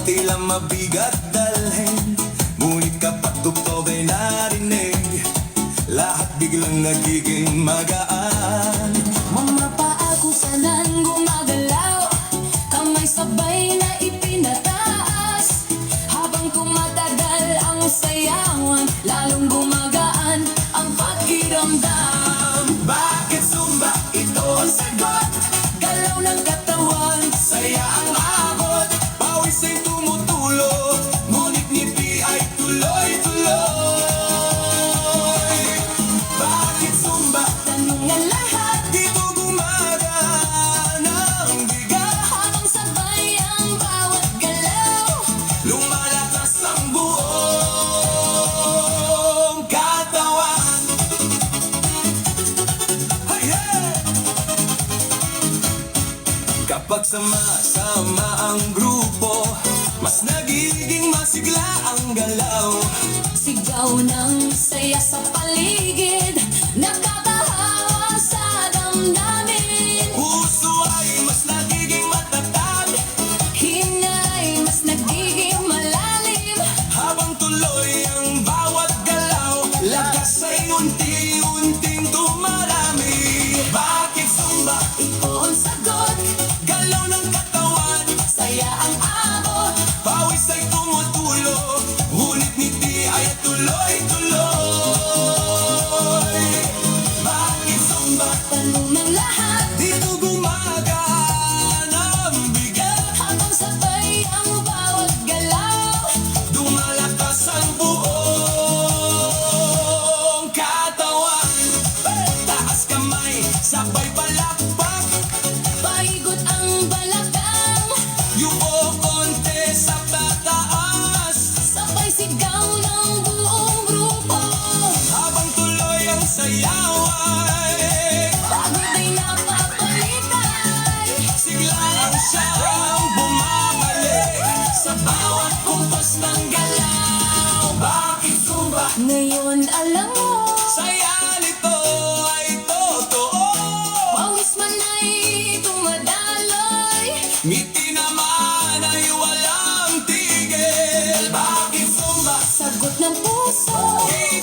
tila mabigat dalhin, ngunit kapag tugtog ay narinig, lahat biglang nagiging magaan. Mga paa kung saan gumagalaw, kamay sabay na ipinataas. Habang tumatagal ang sayawan, lalong gumagaan ang pakiramdam. Bakit Zumba? Ito ang sagot. Galaw ng katawan, Saya ang abot, pawis ay tumutulo, ngunit ngiti ay tuloy-tuloy. Bakit Zumba? tanong ng lahat, Dito gumagaan ang bigat, habang sabay ang bawat galaw. lumalakas ang buong katawan. Hey, hey! Kapag sama-sama ang grupo, mas nagiging masigla ang galaw. Sigaw ng saya sa paligid, nakakahawa sa damdamin. Puso ay mas nagiging matatag, Hinay mas nagiging malalim. habang tuloy ang bawat galaw, lakas ay unti-unting tumarami. Bakit Zumba? Ito ang sagot, Galaw ng katawan, saya ang abot. pawis ay tumutulo, ngunit ngiti ay tuloy-tuloy. Bakit Zumba? Tanong ng lahat, Dito gumagaan ang bigat, habang sabay ang bawat galaw. dumalakas ang buong katawan. Taas kamay, sabay palakpak, Paigot ang balakang, yuko konti sa pataas, sabay sigaw ng buong grupo. habang tuloy ang sayaway. Pagod ay napapalitay, Siglaan siyang bumabalik sa bawat kumpas ng galaw. Bakit Zumba? ngayon alam mo, Saya nito ay totoo, pawis man ay tumadaloy. ngiti naman ay walang tigil. Bakit Zumba? Sagot ng puso, Dito